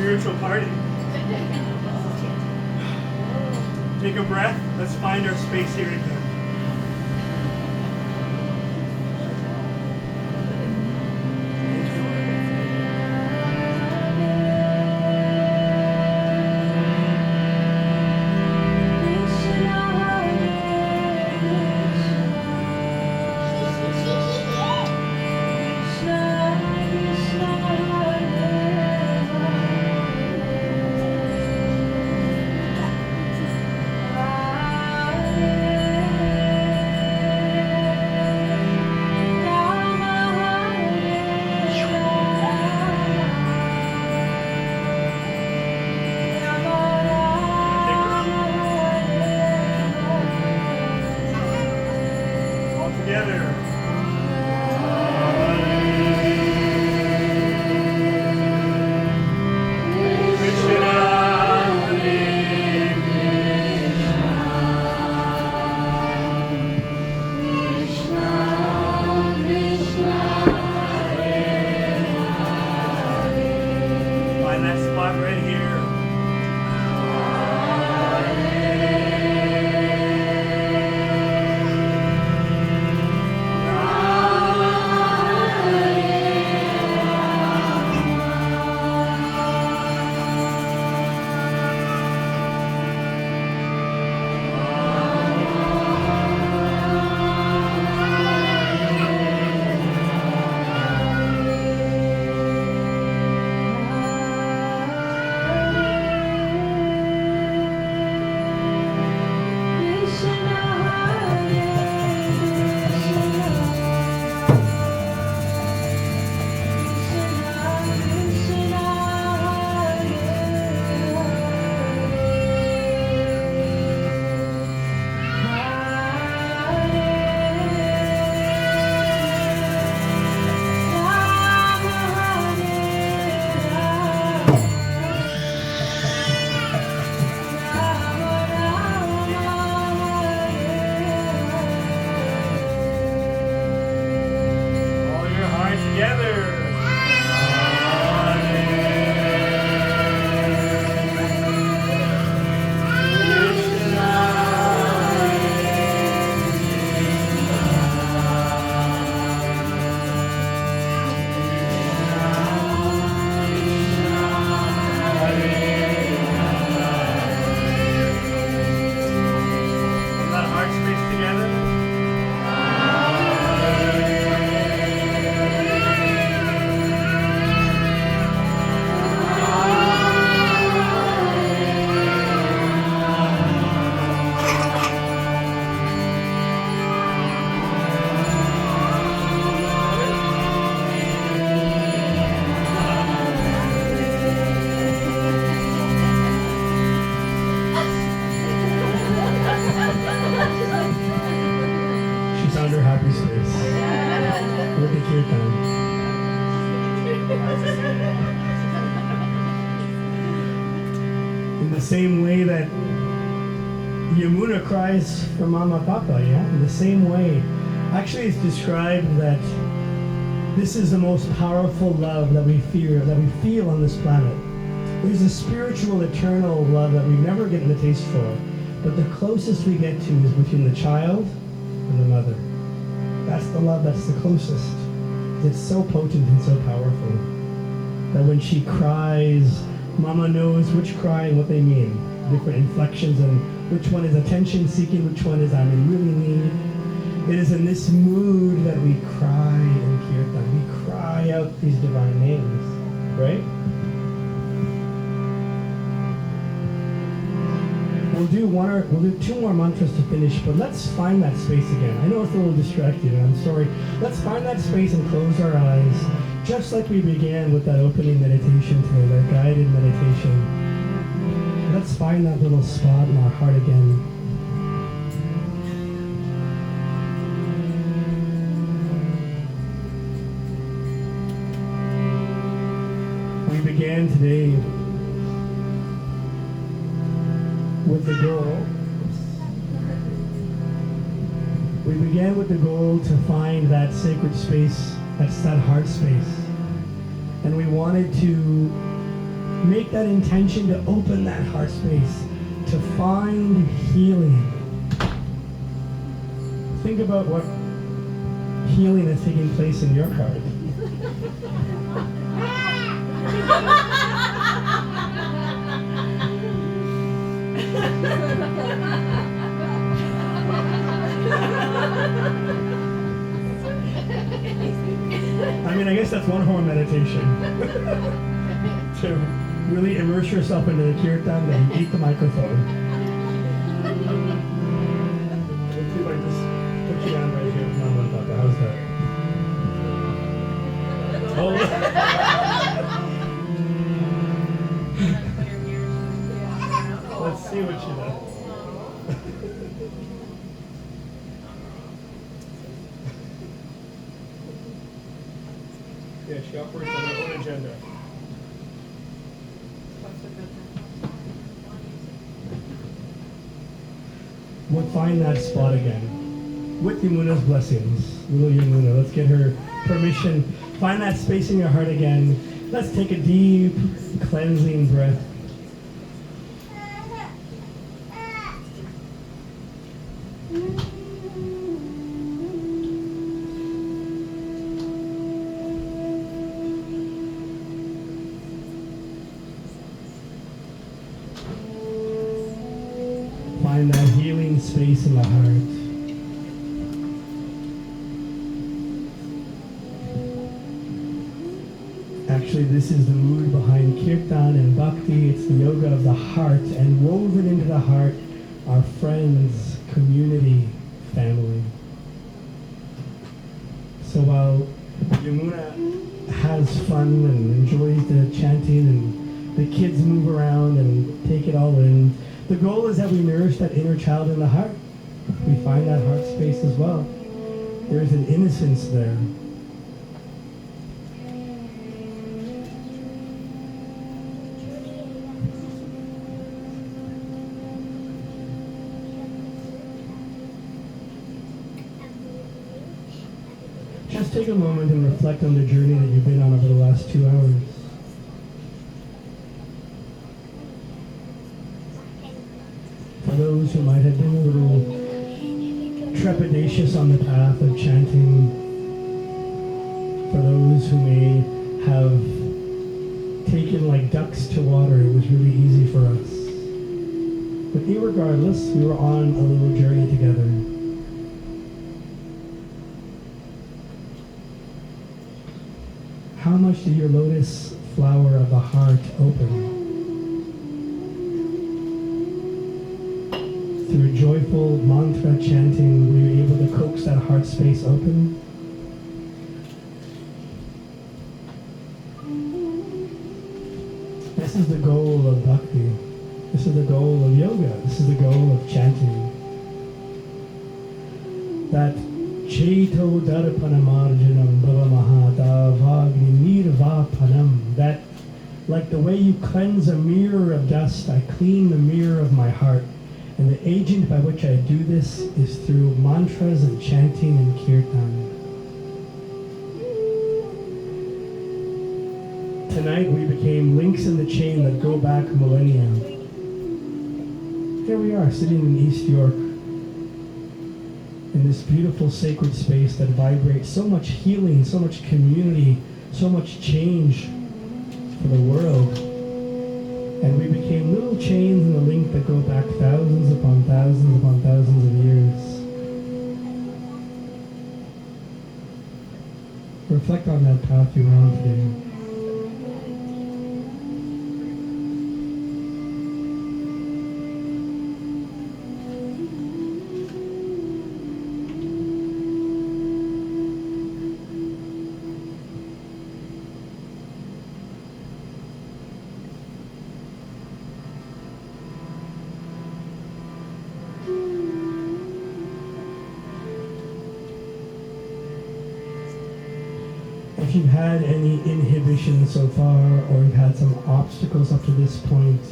spiritual party. Take a breath. Let's find our space here again. Kirtan. In the same way that Yamuna cries for Mama Papa, yeah? In the same way. Actually, it's described that this is the most powerful love that we feel on this planet. There's a spiritual, eternal love that we never get the taste for. But the closest we get to is between the child and the mother. That's the love that's the closest. It's so potent and so powerful that when she cries, Mama knows which cry and what they mean. Different inflections and which one is attention seeking, which one is I'm in really need. It is in this mood that we cry in Kirtan. We cry out these divine names, right? We'll do two more mantras to finish, but let's find that space again. I know it's a little distracted, and I'm sorry. Let's find that space and close our eyes, just like we began with that opening meditation today, that guided meditation. Let's find that little spot in our heart again. We began today with the goal. We began with the goal to find that sacred space, that's that heart space. And we wanted to Make that intention to open that heart space, to find healing. Think about what healing is taking place in your heart. I mean, I guess that's one form of meditation. To really immerse yourself into the Kirtan and eat the microphone. Let's see if I can just put you down right here with maha-mantra. How's that? Oh. Let's see what she does. Yeah, she operates on her own agenda. We'll find that spot again. With Yamuna's blessings. Little Yamuna, let's get her permission. Find that space in your heart again. Let's take a deep, cleansing breath. Find that healing space in the heart. Actually, this is the mood behind Kirtan and Bhakti. It's the yoga of the heart, and woven into the heart are friends, community, family. So while Yamuna has fun and enjoys the chanting and the kids move around and take it all in, the goal is that we nourish that inner child in the heart. We find that heart space as well. There's an innocence there. Just take a moment and reflect on the journey that you've been on over the last 2 hours. For those who might have been a little trepidatious on the path of chanting, for those who may have taken like ducks to water, it was really easy for us. But irregardless, we were on a little journey together. How much did your lotus flower of the heart open? Through joyful mantra chanting, were you able to coax that heart space open? This is the goal of bhakti. This is the goal of yoga. This is the goal of chanting. That Cheto darpanamarjanam bhavamaha vagni nirvapanam. That, like the way you cleanse a mirror of dust, I clean the mirror of my heart. And the agent by which I do this is through mantras and chanting and kirtan. Tonight we became links in the chain that go back millennia. Here we are, sitting in East York, in this beautiful sacred space that vibrates so much healing, so much community, so much change for the world. And we became little chains in the link that go back thousands upon thousands upon thousands of years. Reflect on that path you were on today. If you've had any inhibition so far, or you've had some obstacles up to this point,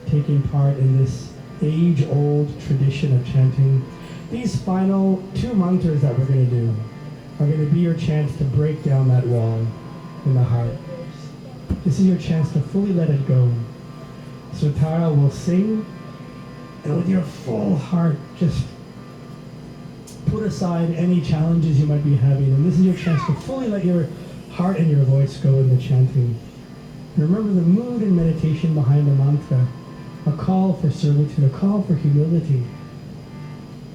taking part in this age-old tradition of chanting, these final 2 mantras that we're going to do are going to be your chance to break down that wall in the heart. This is your chance to fully let it go. So Tara will sing, and with your full heart, just put aside any challenges you might be having. And this is your chance to fully let your heart and your voice go in the chanting. And remember the mood and meditation behind the mantra, a call for servitude, a call for humility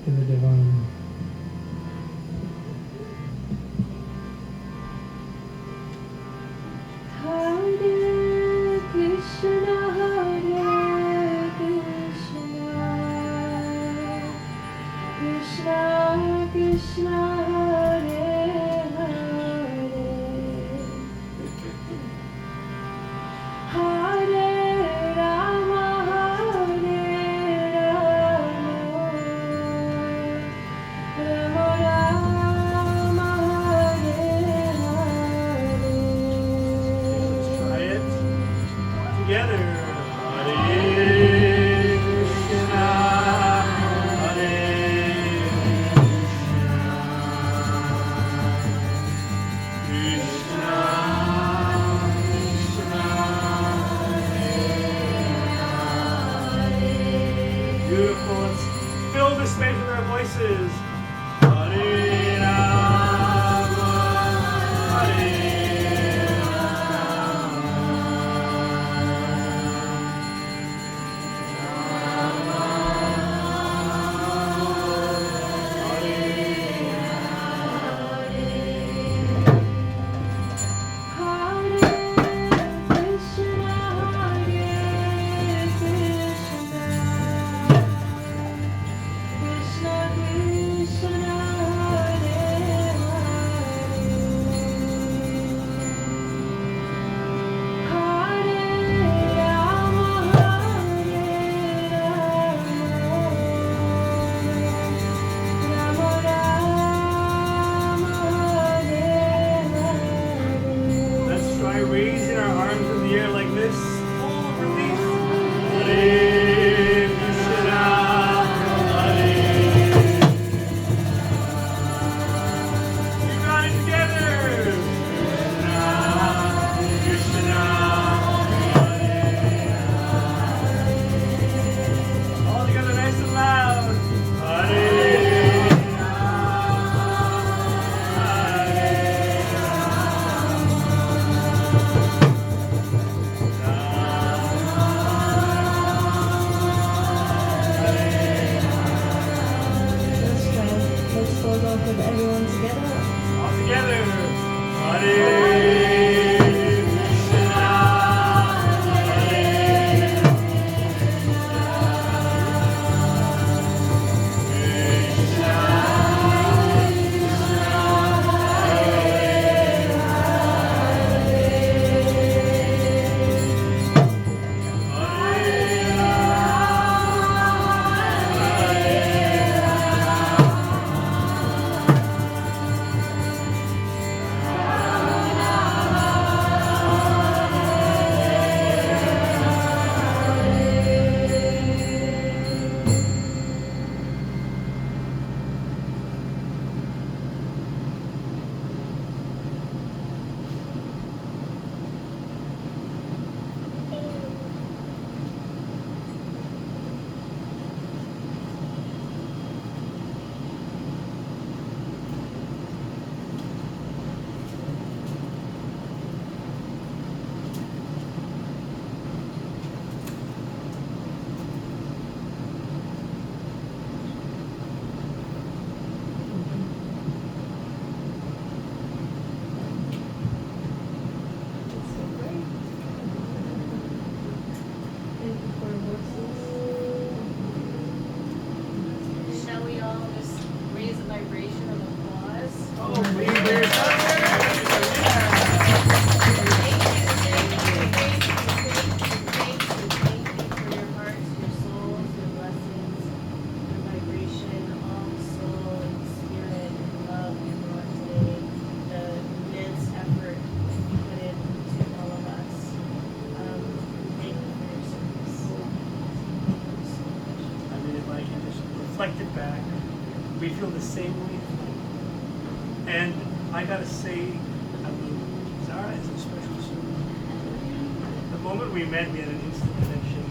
to the divine. Hare Krishna, Hare Krishna, Krishna Krishna, Hare Hare, Hare Rama, Rama Rama, Hare Let's try Hare. it together. Hare Krishna, Hare Krishna, Krishna Hare. Beautiful. Let's fill the space with our voices. Hare Rama, Hare Let's try raising our arms in the air like this. Full release. Hare Krishna, Hare. You got it together. Krishna, Krishna, Hare. All together nice and loud. Hare. Let's close off with everyone together. All together. Hare Krishna, Hare Krishna, Shall we all just raise the vibration of applause? Oh, please, there's Thank you for your hearts, your souls, your blessings, your vibration, all the soul and spirit and love you brought today, the immense effort you put into all of us. Thank you for your service. Thank you so much. I mean, if I can just reflect it back, we feel the same way. And I gotta say, I mean, Zara is a special soul. moment we met, we had an instant connection.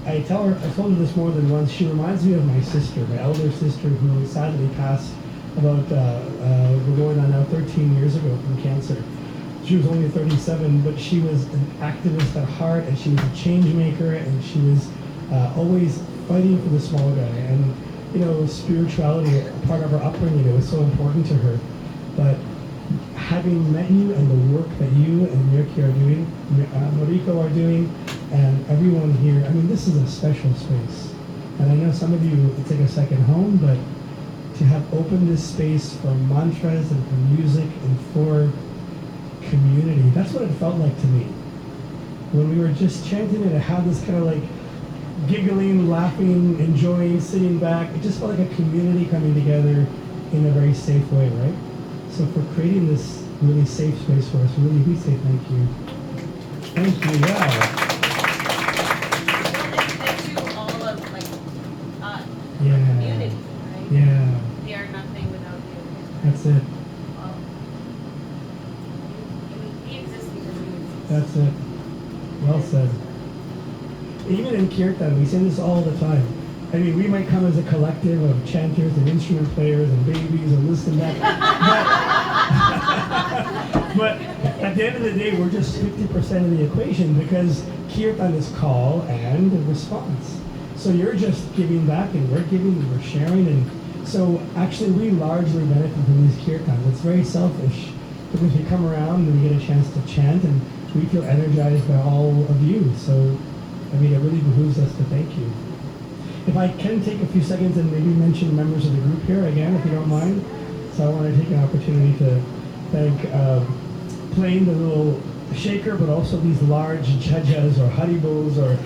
I told her this more than once. She reminds me of my sister, my elder sister, who sadly passed about, we're going on now 13 years ago from cancer. She was only 37, but she was an activist at heart, and she was a change maker, and she was always fighting for the small guy. And you know, spirituality, part of her upbringing, it was so important to her. But having met you and the work that you and Mirki are doing, Moriko are doing, and everyone here, I mean, this is a special space. And I know some of you, it's like a second home, but to have opened this space for mantras and for music and for community, that's what it felt like to me. When we were just chanting it, I had this kind of like giggling, laughing, enjoying, sitting back. It just felt like a community coming together in a very safe way, right? So for creating this really safe space for us, really, we say thank you. Thank you, yeah. That you all of like Yeah. community, right? Yeah, We are nothing without you. that's it. We exist because we exist. That's it. Well said. Even in Kirtan, we say this all the time. I mean, we might come as a collective of chanters and instrument players and babies and this and that. But at the end of the day, we're just 50% of the equation because Kirtan is call and response. So you're just giving back and we're giving and we're sharing. And so actually we largely benefit from these Kirtans. It's very selfish because we come around and we get a chance to chant and we feel energized by all of you. So, I mean, it really behooves us to thank you. If I can take a few seconds and maybe mention members of the group here again, if you don't mind. So I want to take an opportunity to thank playing the little shaker, but also these large jhajas or haribos or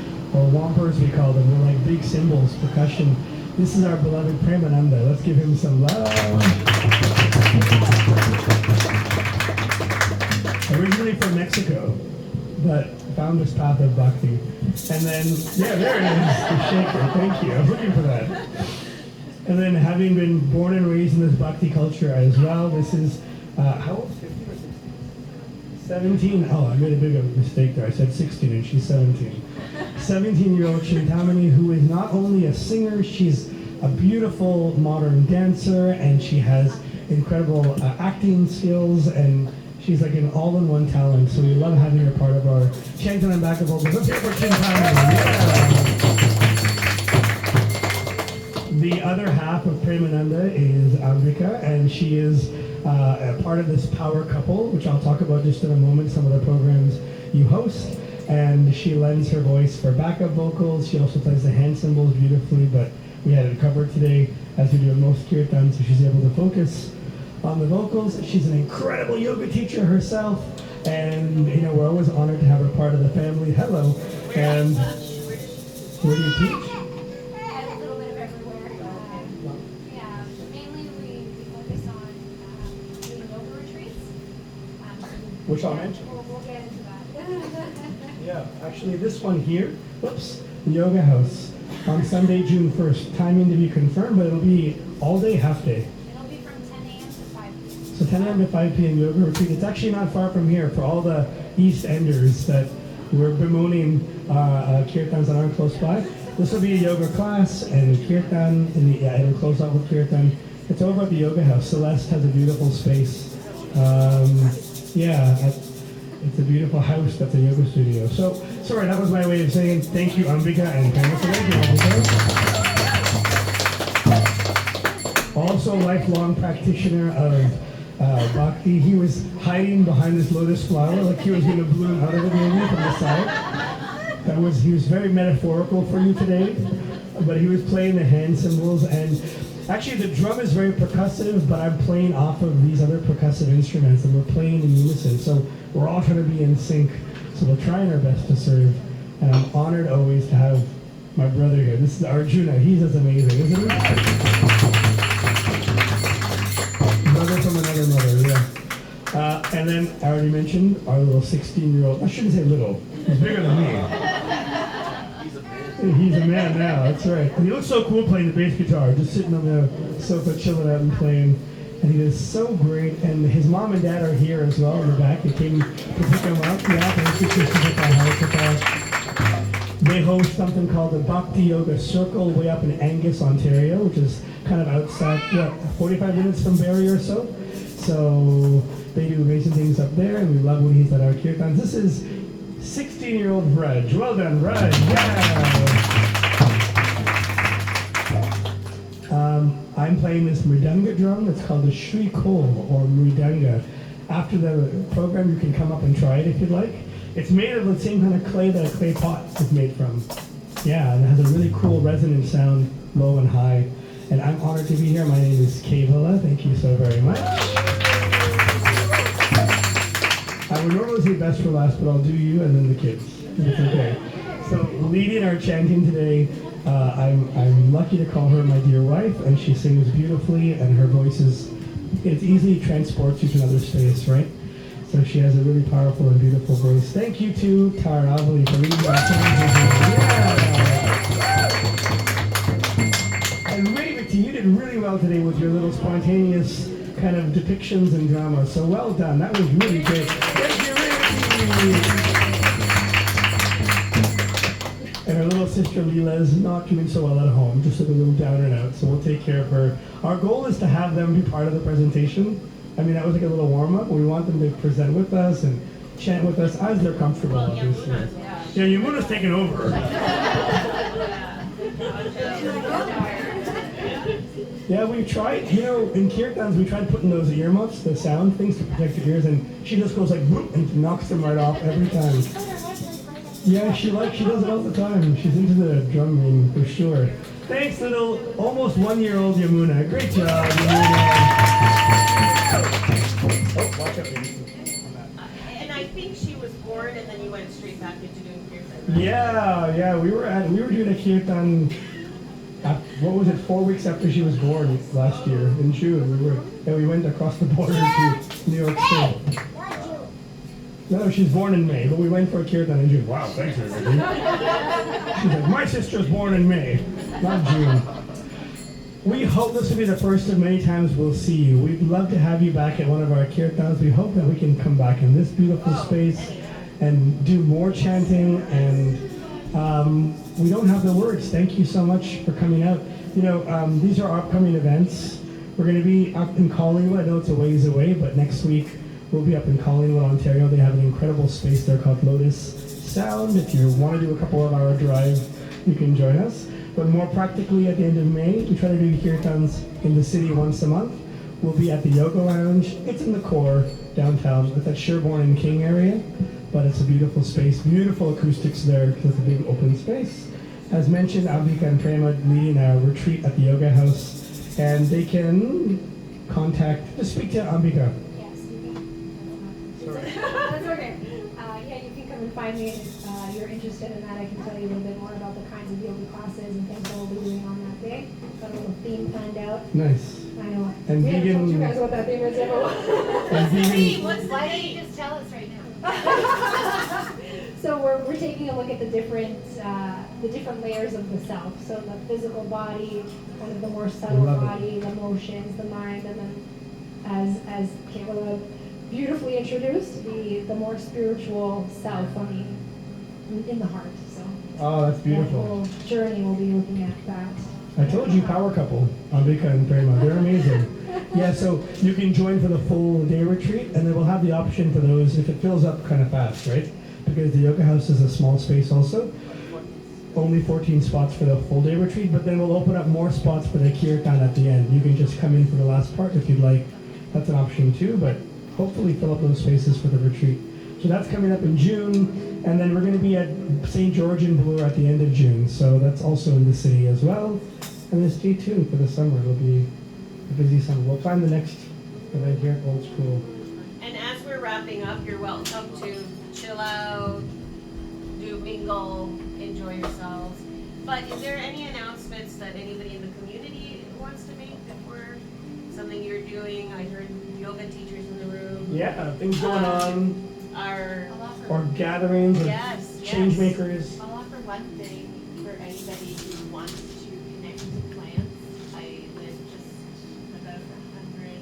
wampers, we call them. They're like big cymbals, percussion. This is our beloved Premananda. Let's give him some love. Originally from Mexico, but found this path of bhakti. And then, yeah, there it is, the shaker. Thank you. I was looking for that. And then, having been born and raised in this bhakti culture as well, this is, how old? 15 or 16? 17. Oh, I made a big mistake there. I said 16 and she's 17. 17-year-old Chintamani, who is not only a singer, she's a beautiful modern dancer, and she has incredible acting skills, and she's like an all-in-one talent, so we love having her part of our Chantan and backup vocals. Let's hear it for Chintamani. Yeah. The other half of Premananda is Ambika, and she is a part of this power couple, which I'll talk about just in a moment, some of the programs you host. And she lends her voice for backup vocals. She also plays the hand cymbals beautifully, but we had it covered today, as we do in most kirtans, so she's able to focus on the vocals. She's an incredible yoga teacher herself, and you know, we're always honored to have her part of the family. Hello. And where do you teach? A little bit of everywhere. Yeah, mainly we focus on doing yoga retreats. Which I'll mention. We'll get into that. Yeah, actually this one here, whoops, the Yoga House on Sunday, June 1st. Timing to be confirmed, but it'll be all day, half day. It'll be from 10 a.m. to 5 p.m. So 10 a.m. to 5 p.m. yoga retreat. It's actually not far from here for all the East Enders that were bemoaning kirtans that aren't close by. This will be a yoga class and kirtan, it'll close out with kirtan. It's over at the Yoga House. Celeste has a beautiful space. It's a beautiful house that's a yoga studio. So, sorry, that was my way of saying thank you, Ambika, and Ambika. Also, lifelong practitioner of bhakti. He was hiding behind this lotus flower like he was going to bloom out of it maybe from the side. He was very metaphorical for you today, but he was playing the hand cymbals, and actually the drum is very percussive, but I'm playing off of these other percussive instruments, and we're playing in unison. So we're all trying to be in sync. So we're trying our best to serve, and I'm honored always to have my brother here. This is Arjuna. He's just amazing, isn't he? Brother from another mother, yeah. And then I already mentioned our little 16-year-old. I shouldn't say little. He's bigger than me. He's a man now, that's right. And he looks so cool playing the bass guitar, just sitting on the sofa chilling out and playing. And he was so great. And his mom and dad are here as well in the back. They came to pick him up. Yeah, thank you for They host something called the Bhakti Yoga Circle way up in Angus, Ontario, which is kind of outside, 45 minutes from Barrie or so. So they do amazing things up there, and we love when he's at our kirtans. This is 16-year-old Raj. Well done, Raj. Yeah. I'm playing this mridanga drum. It's called the Shri Kol or mridanga. After the program, you can come up and try it if you'd like. It's made of the same kind of clay that a clay pot is made from. Yeah, and it has a really cool resonant sound, low and high. And I'm honored to be here. My name is Kevala. Thank you so very much. I would normally say best for last, but I'll do you and then the kids. It's okay. So leading our chanting today, I'm lucky to call her my dear wife, and she sings beautifully, and her voice it easily transports you to another space, right? So she has a really powerful and beautiful voice. Thank you to Taravali for leading our chanting. Yeah. And Revati, you did really well today with your little spontaneous kind of depictions and drama. So well done. That was really great. Thank you, Revati. And her little sister Leela is not doing so well at home, just a little down and out, so we'll take care of her. Our goal is to have them be part of the presentation. I mean, that was like a little warm-up. We want them to present with us and chant with us as they're comfortable, obviously. Yeah, Yamuna's taking over. Yeah, we tried, in kirtans, we tried putting those earmuffs, the sound things to protect your ears, and she just goes like, whoop, and knocks them right off every time. Yeah, she does it all the time. She's into the drumming for sure. Thanks, little, almost 1-year-old Yamuna. Great job, Yamuna. Oh, watch out, baby. And I think she was born, and then you went straight back into doing kirtan. Right? Yeah. We were doing a kirtan. What was it? 4 weeks after she was born last year in June. We went across the border to New York State. No, she's born in May, but we went for a kirtan in June. Wow, thanks everybody. She's like, my sister's born in May, not June. We hope this will be the first of many times we'll see you. We'd love to have you back at one of our kirtans. We hope that we can come back in this beautiful space and do more chanting. And we don't have the words. Thank you so much for coming out. These are our upcoming events. We're going to be up in Collingwood. I know it's a ways away, but next week we'll be up in Collingwood, Ontario. They have an incredible space there called Lotus Sound. If you want to do a couple of hour drive, you can join us. But more practically, at the end of May, we try to do kirtans in the city once a month. We'll be at the Yoga Lounge. It's in the core downtown. It's at Sherbourne and King area, but it's a beautiful space. Beautiful acoustics there because it's a big open space. As mentioned, Ambika and Prema leading a retreat at the Yoga House, and they can just speak to Ambika. Yes, you can. That's okay. Yeah, you can come and find me if you're interested in that. I can tell you a little bit more about the kinds of yoga classes and things that we'll be doing on that day. Got a little theme planned out. Nice. I know. And we haven't vegan. told you guys what that theme is yet. Why don't you just tell us right now? So we're taking a look at the different layers of the self. So the physical body, kind of the more subtle body, the emotions, the mind, and then as Kevala beautifully introduced, the more spiritual self in the heart. So Oh, that's beautiful. that whole journey we'll be looking at that. I told you, power couple, Ambika and Prema. They're amazing. Yeah, so you can join for the full day retreat, and then we'll have the option for those if it fills up kind of fast, right? Because the yoga house is a small space also. Only 14 spots for the full day retreat, but then we'll open up more spots for the kirtan at the end. You can just come in for the last part if you'd like. That's an option too, but hopefully fill up those spaces for the retreat. So that's coming up in June, and then we're going to be at St. George in Bloor at the end of June. So that's also in the city as well. And then stay tuned for the summer. It'll be a busy summer. We'll find the next event here at Old School. And as we're wrapping up, you're welcome to chill out, do mingle, enjoy yourselves. But is there any announcements that anybody in the community wants to make before something you're doing? I heard yoga teachers in the room. Yeah, things going on, or gatherings, or change makers. I'll offer one thing for anybody who wants to connect to plants. I live just about 100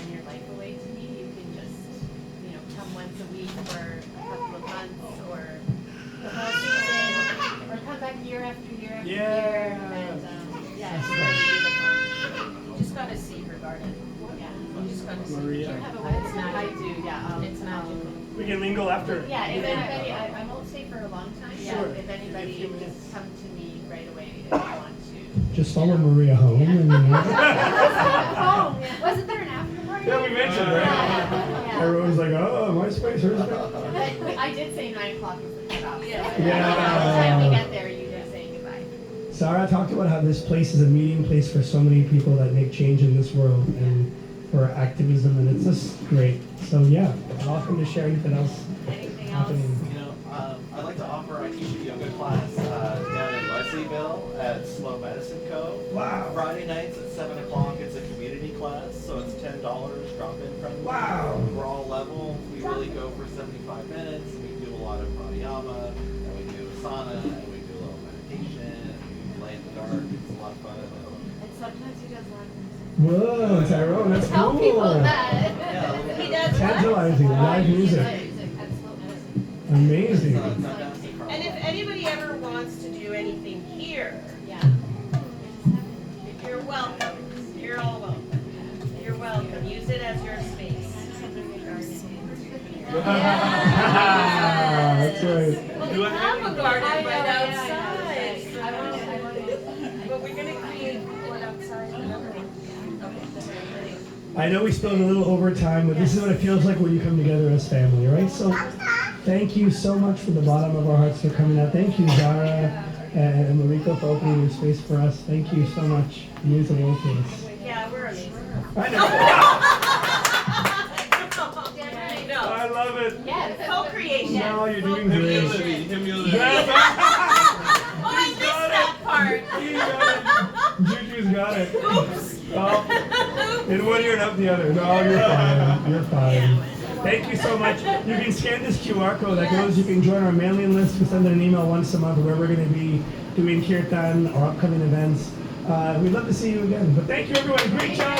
sign your life away to me, you can just, come once a week for a couple of months or the whole season, or come back year after year after year. And yeah, it's really beautiful. You just gotta see her garden. Yeah. You just gotta see. Maria. Do you have a website? I do, yeah. It's magical. We can mingle after. Yeah, if anybody, I won't stay for a long time, Sure. yeah, if anybody, just come to me right away if you want to. Just follow Maria home and Oh, wasn't there an after party? Yeah, we mentioned, right? Yeah. everyone's like, oh, my space, hers space. But I did say 9 o'clock is the cutoff. Yeah. So by the time we get there, you can say goodbye. Sarah talked about how this place is a meeting place for so many people that make change in this world and for activism, and it's just great. So yeah, welcome to share anything else Anything else? happening. I'd like to offer, I teach a yoga class down in Leslieville at Slow Medicine Co. Wow. Friday nights at 7 o'clock, it's a community class, so it's $10 drop-in friendly. Wow. We're all level, we really go for 75 minutes, and we do a lot of pranayama, and we do asana, and we do a little meditation, and we lay in the dark, it's a lot of fun. And sometimes he does live Whoa, Tyrone, that's Tell cool. people that. Yeah, a little He bit. does what? Tantalizing, live music. At Slow Medicine. Amazing. It's not down to the And if anybody ever wants to do anything here, Yeah. you're welcome. You're all welcome. You're welcome. Use it as your space. That's right. Well, we have a garden I know, right yeah, outside. yeah. I want to. But we're gonna create one outside, another one. Okay. I know we spilled a little overtime, but this is what it feels like when you come together as family, right? So thank you so much from the bottom of our hearts for coming out. Thank you, Zara and Mariko, for opening your space for us. Thank you so much. It means the world to us. Yeah, we're amazing. I know. No, I love it. Yes. co-creation. No, you're doing great. Humility. Oh, I missed that part. He got it. Juju's got it. Oops. Oh, In one ear and out the other. No, you're fine. You're fine. Thank you so much. You can scan this QR code that goes. You can join our mailing list. We send an email once a month where we're going to be doing Kirtan or upcoming events. We'd love to see you again. But thank you, everyone. Great job.